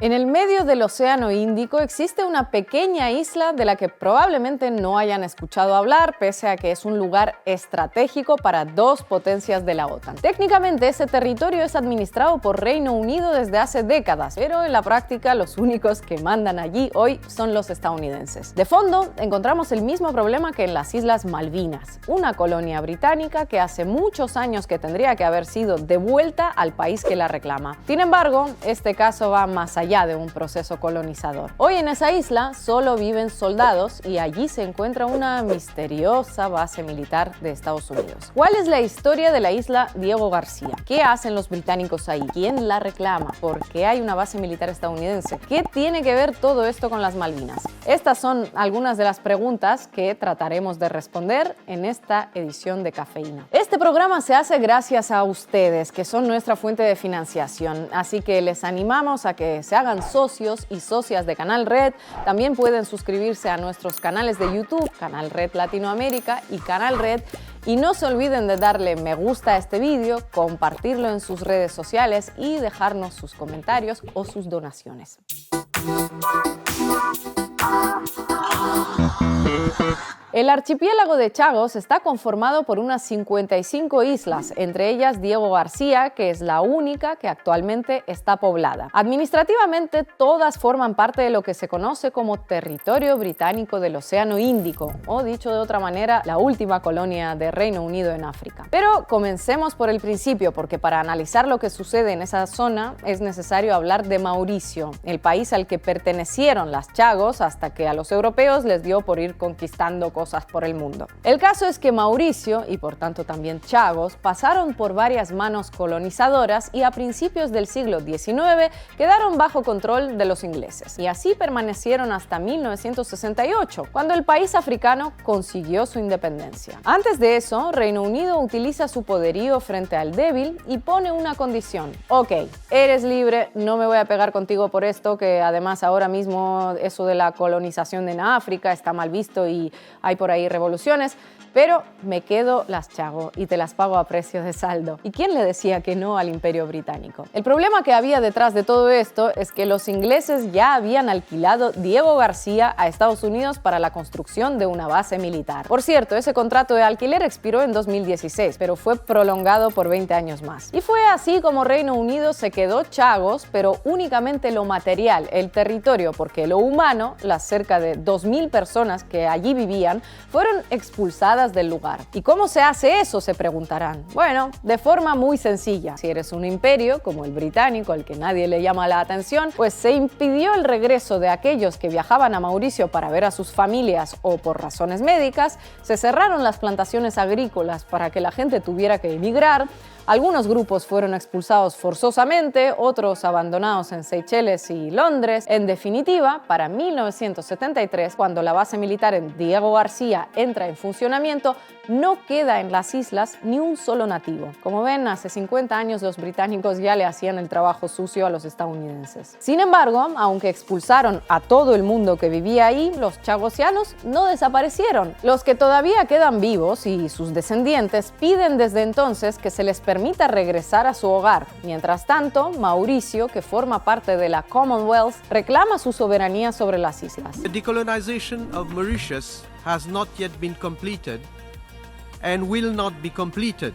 En el medio del Océano Índico existe una pequeña isla de la que probablemente no hayan escuchado hablar, pese a que es un lugar estratégico para dos potencias de la OTAN. Técnicamente, ese territorio es administrado por Reino Unido desde hace décadas, pero en la práctica los únicos que mandan allí hoy son los estadounidenses. De fondo, encontramos el mismo problema que en las Islas Malvinas, una colonia británica que hace muchos años que tendría que haber sido devuelta al país que la reclama. Sin embargo, este caso va más allá de un proceso colonizador. Hoy en esa isla solo viven soldados y allí se encuentra una misteriosa base militar de Estados Unidos. ¿Cuál es la historia de la isla Diego García? ¿Qué hacen los británicos ahí? ¿Quién la reclama? ¿Por qué hay una base militar estadounidense? ¿Qué tiene que ver todo esto con las Malvinas? Estas son algunas de las preguntas que trataremos de responder en esta edición de Cafeína. Este programa se hace gracias a ustedes, que son nuestra fuente de financiación, así que les animamos a que se hagan socios y socias de Canal Red. También pueden suscribirse a nuestros canales de YouTube, Canal Red Latinoamérica y Canal Red. Y no se olviden de darle me gusta a este vídeo, compartirlo en sus redes sociales y dejarnos sus comentarios o sus donaciones. El archipiélago de Chagos está conformado por unas 55 islas, entre ellas Diego García, que es la única que actualmente está poblada. Administrativamente, todas forman parte de lo que se conoce como territorio británico del Océano Índico, o dicho de otra manera, la última colonia de Reino Unido en África. Pero comencemos por el principio, porque para analizar lo que sucede en esa zona es necesario hablar de Mauricio, el país al que pertenecieron las Chagos hasta que a los europeos les dio por ir conquistando cosas por el mundo. El caso es que Mauricio, y por tanto también Chagos, pasaron por varias manos colonizadoras y a principios del siglo XIX quedaron bajo control de los ingleses. Y así permanecieron hasta 1968, cuando el país africano consiguió su independencia. Antes de eso, Reino Unido utiliza su poderío frente al débil y pone una condición. Ok, eres libre, no me voy a pegar contigo por esto, que además ahora mismo eso de la colonización en África está mal visto y hay por ahí revoluciones, pero me quedo las Chago y te las pago a precio de saldo. ¿Y quién le decía que no al Imperio Británico? El problema que había detrás de todo esto es que los ingleses ya habían alquilado Diego García a Estados Unidos para la construcción de una base militar. Por cierto, ese contrato de alquiler expiró en 2016, pero fue prolongado por 20 años más. Y fue así como Reino Unido se quedó Chagos, pero únicamente lo material, el territorio, porque lo humano, las cerca de 2.000 personas que allí vivían, fueron expulsadas del lugar. ¿Y cómo se hace eso?, se preguntarán. Bueno, de forma muy sencilla. Si eres un imperio, como el británico, al que nadie le llama la atención, pues se impidió el regreso de aquellos que viajaban a Mauricio para ver a sus familias o por razones médicas, se cerraron las plantaciones agrícolas para que la gente tuviera que emigrar. Algunos grupos fueron expulsados forzosamente, otros abandonados en Seychelles y Londres. En definitiva, para 1973, cuando la base militar en Diego García entra en funcionamiento, no queda en las islas ni un solo nativo. Como ven, hace 50 años los británicos ya le hacían el trabajo sucio a los estadounidenses. Sin embargo, aunque expulsaron a todo el mundo que vivía ahí, los chagosianos no desaparecieron. Los que todavía quedan vivos y sus descendientes piden desde entonces que se les permita regresar a su hogar. Mientras tanto, Mauricio, que forma parte de la Commonwealth, reclama su soberanía sobre las islas. The decolonization of Mauritius has not yet been completed and will not be completed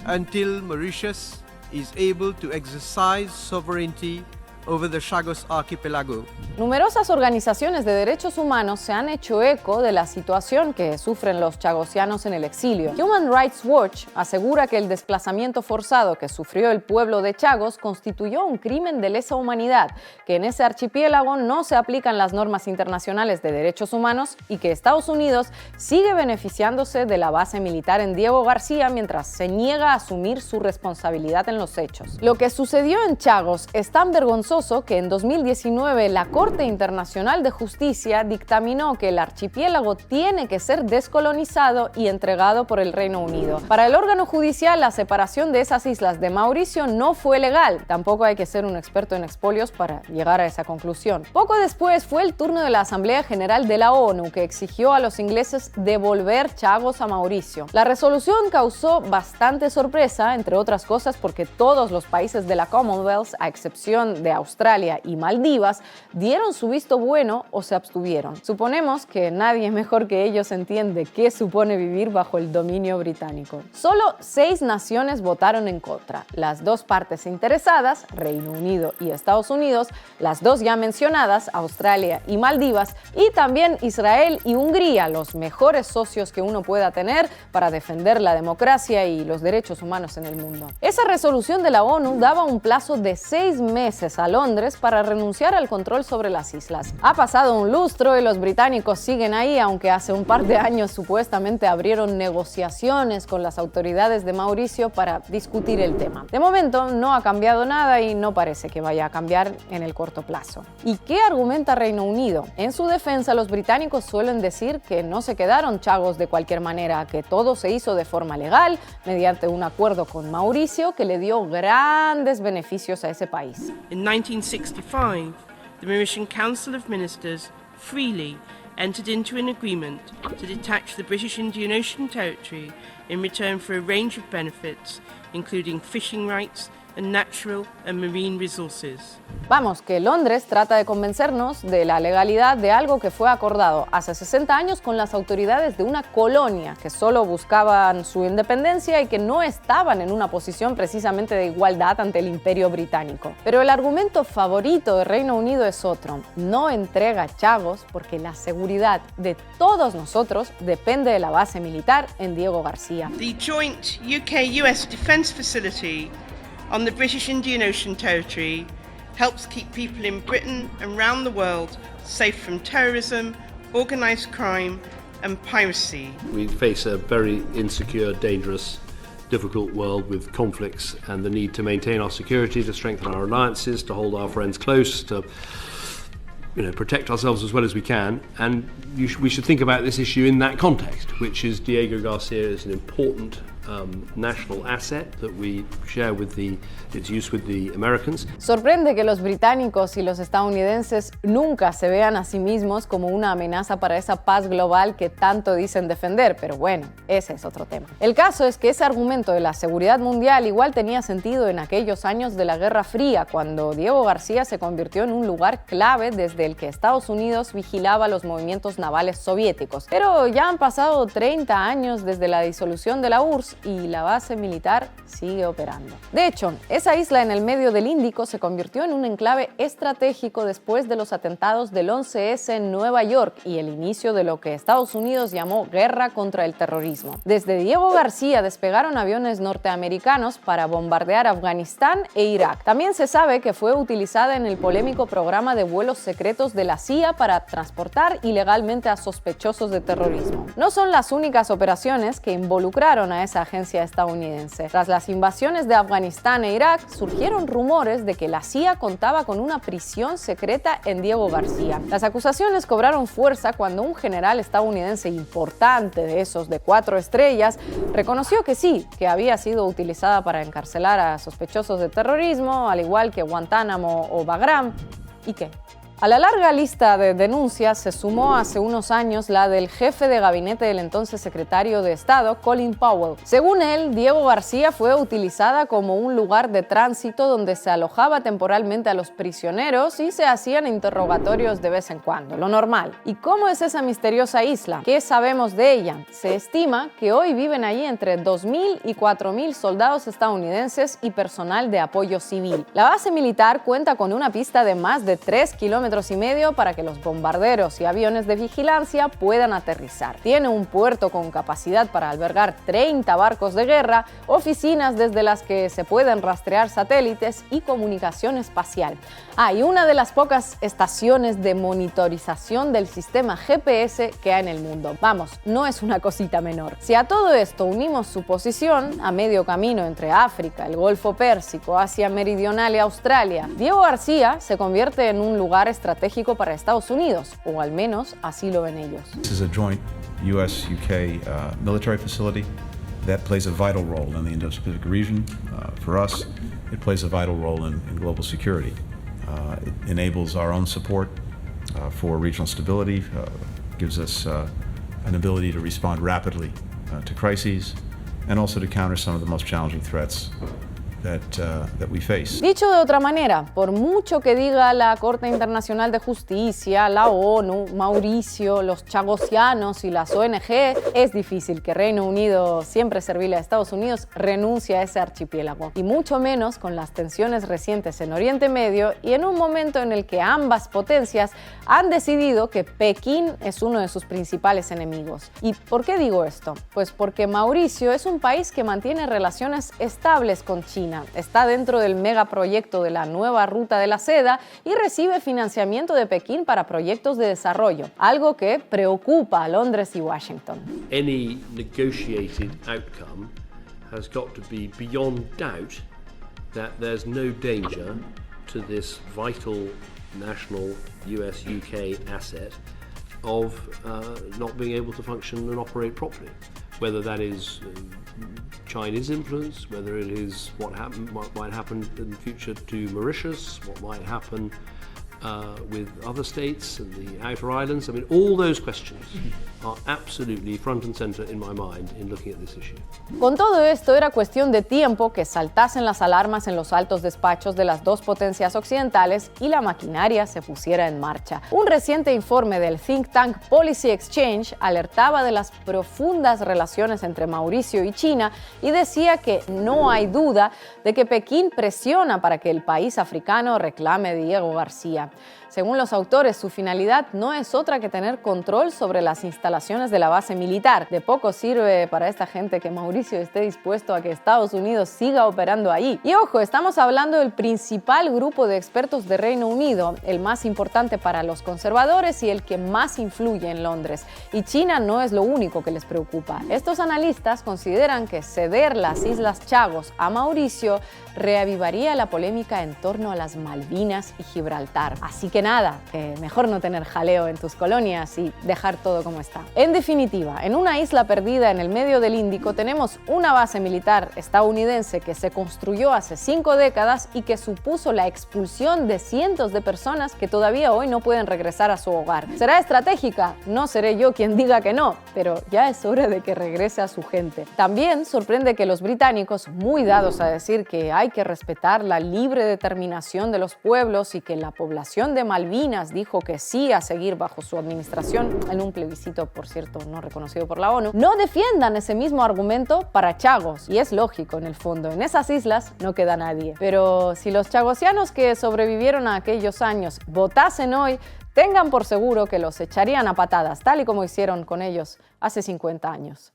until Mauritius is able to exercise sovereignty over the Chagos Archipelago. Numerosas organizaciones de derechos humanos se han hecho eco de la situación que sufren los chagosianos en el exilio. Human Rights Watch asegura que el desplazamiento forzado que sufrió el pueblo de Chagos constituyó un crimen de lesa humanidad, que en ese archipiélago no se aplican las normas internacionales de derechos humanos y que Estados Unidos sigue beneficiándose de la base militar en Diego García mientras se niega a asumir su responsabilidad en los hechos. Lo que sucedió en Chagos es tan vergonzoso que en 2019 la Corte Internacional de Justicia dictaminó que el archipiélago tiene que ser descolonizado y entregado por el Reino Unido. Para el órgano judicial, la separación de esas islas de Mauricio no fue legal. Tampoco hay que ser un experto en expolios para llegar a esa conclusión. Poco después fue el turno de la Asamblea General de la ONU, que exigió a los ingleses devolver Chagos a Mauricio. La resolución causó bastante sorpresa, entre otras cosas porque todos los países de la Commonwealth, a excepción de Australia Australia y Maldivas dieron su visto bueno o se abstuvieron. Suponemos que nadie mejor que ellos entiende qué supone vivir bajo el dominio británico. Solo 6 naciones votaron en contra. Las 2 partes interesadas, Reino Unido y Estados Unidos, las 2 ya mencionadas, Australia y Maldivas, y también Israel y Hungría, los mejores socios que uno pueda tener para defender la democracia y los derechos humanos en el mundo. Esa resolución de la ONU daba un plazo de 6 meses a Londres para renunciar al control sobre las islas. Ha pasado un lustro y los británicos siguen ahí, aunque hace un par de años supuestamente abrieron negociaciones con las autoridades de Mauricio para discutir el tema. De momento no ha cambiado nada y no parece que vaya a cambiar en el corto plazo. ¿Y qué argumenta Reino Unido? En su defensa, los británicos suelen decir que no se quedaron chagos de cualquier manera, que todo se hizo de forma legal, mediante un acuerdo con Mauricio que le dio grandes beneficios a ese país. In 1965, the Mauritian Council of Ministers freely entered into an agreement to detach the British Indian Ocean Territory in return for a range of benefits, including fishing rights and natural and marine resources. Vamos, que Londres trata de convencernos de la legalidad de algo que fue acordado hace 60 años con las autoridades de una colonia que solo buscaban su independencia y que no estaban en una posición precisamente de igualdad ante el Imperio Británico. Pero el argumento favorito del Reino Unido es otro: no entrega chagos porque la seguridad de todos nosotros depende de la base militar en Diego García. The joint UK-US defence facility on the British Indian Ocean Territory helps keep people in Britain and around the world safe from terrorism, organised crime and piracy. We face a very insecure, dangerous, difficult world with conflicts and the need to maintain our security, to strengthen our alliances, to hold our friends close, to protect ourselves as well as we can. And we should think about this issue in that context, which is Diego Garcia is an important national asset that we share with its use with the Americans. Sorprende que los británicos y los estadounidenses nunca se vean a sí mismos como una amenaza para esa paz global que tanto dicen defender, pero bueno, ese es otro tema. El caso es que ese argumento de la seguridad mundial igual tenía sentido en aquellos años de la Guerra Fría, cuando Diego García se convirtió en un lugar clave desde el que Estados Unidos vigilaba los movimientos navales soviéticos. Pero ya han pasado 30 años desde la disolución de la URSS y la base militar sigue operando. De hecho, esa isla en el medio del Índico se convirtió en un enclave estratégico después de los atentados del 11S en Nueva York y el inicio de lo que Estados Unidos llamó guerra contra el terrorismo. Desde Diego García despegaron aviones norteamericanos para bombardear Afganistán e Irak. También se sabe que fue utilizada en el polémico programa de vuelos secretos de la CIA para transportar ilegalmente a sospechosos de terrorismo. No son las únicas operaciones que involucraron a esa agencia estadounidense. Tras las invasiones de Afganistán e Irak, surgieron rumores de que la CIA contaba con una prisión secreta en Diego García. Las acusaciones cobraron fuerza cuando un general estadounidense importante de esos de 4 estrellas reconoció que sí, que había sido utilizada para encarcelar a sospechosos de terrorismo, al igual que Guantánamo o Bagram. ¿Y qué? A la larga lista de denuncias se sumó hace unos años la del jefe de gabinete del entonces secretario de Estado, Colin Powell. Según él, Diego García fue utilizada como un lugar de tránsito donde se alojaba temporalmente a los prisioneros y se hacían interrogatorios de vez en cuando, lo normal. ¿Y cómo es esa misteriosa isla? ¿Qué sabemos de ella? Se estima que hoy viven allí entre 2.000 y 4.000 soldados estadounidenses y personal de apoyo civil. La base militar cuenta con una pista de más de 3 kilómetros y medio para que los bombarderos y aviones de vigilancia puedan aterrizar. Tiene un puerto con capacidad para albergar 30 barcos de guerra, oficinas desde las que se pueden rastrear satélites y comunicación espacial. Y una de las pocas estaciones de monitorización del sistema GPS que hay en el mundo. Vamos, no es una cosita menor. Si a todo esto unimos su posición a medio camino entre África, el Golfo Pérsico, Asia Meridional y Australia, Diego García se convierte en un lugar estratégico para Estados Unidos, o al menos así lo ven ellos. This is a joint US-UK military facility that plays a vital role in the Indo-Pacific region. For us, it plays a vital role in global security. It enables our own support for regional stability, gives us an ability to respond rapidly to crises, and also to counter some of the most challenging threats that we face. Dicho de otra manera, por mucho que diga la Corte Internacional de Justicia, la ONU, Mauricio, los chagosianos y las ONG, es difícil que Reino Unido, siempre servil a Estados Unidos, renuncie a ese archipiélago. Y mucho menos con las tensiones recientes en Oriente Medio y en un momento en el que ambas potencias han decidido que Pekín es uno de sus principales enemigos. ¿Y por qué digo esto? Pues porque Mauricio es un país que mantiene relaciones estables con China, está dentro del megaproyecto de la nueva ruta de la seda y recibe financiamiento de Pekín para proyectos de desarrollo, algo que preocupa a Londres y Washington. Any negotiated outcome has got to be beyond doubt that there's no danger to this vital national US-UK asset of not being able to function and operate properly. Whether that is Chinese influence, whether it is what might happen in the future to Mauritius, what might happen with other states and the outer islands. I mean, all those questions are absolutely front and center in my mind in looking at this issue. Con todo esto, era cuestión de tiempo que saltasen las alarmas en los altos despachos de las dos potencias occidentales y la maquinaria se pusiera en marcha. Un reciente informe del think tank Policy Exchange alertaba de las profundas relaciones entre Mauricio y China y decía que no hay duda de que Pekín presiona para que el país africano reclame a Diego García. Según los autores, su finalidad no es otra que tener control sobre las instalaciones de la base militar. De poco sirve para esta gente que Mauricio esté dispuesto a que Estados Unidos siga operando ahí. Y ojo, estamos hablando del principal grupo de expertos de Reino Unido, el más importante para los conservadores y el que más influye en Londres. Y China no es lo único que les preocupa. Estos analistas consideran que ceder las Islas Chagos a Mauricio reavivaría la polémica en torno a las Malvinas y Gibraltar. Así que nada, mejor no tener jaleo en tus colonias y dejar todo como está. En definitiva, en una isla perdida en el medio del Índico tenemos una base militar estadounidense que se construyó hace 5 décadas y que supuso la expulsión de cientos de personas que todavía hoy no pueden regresar a su hogar. ¿Será estratégica? No seré yo quien diga que no, pero ya es hora de que regrese a su gente. También sorprende que los británicos, muy dados a decir que hay que respetar la libre determinación de los pueblos y que la población de Malvinas dijo que sí a seguir bajo su administración, en un plebiscito, por cierto, no reconocido por la ONU, no defiendan ese mismo argumento para Chagos. Y es lógico, en el fondo, en esas islas no queda nadie. Pero si los chagosianos que sobrevivieron a aquellos años votasen hoy, tengan por seguro que los echarían a patadas, tal y como hicieron con ellos hace 50 años.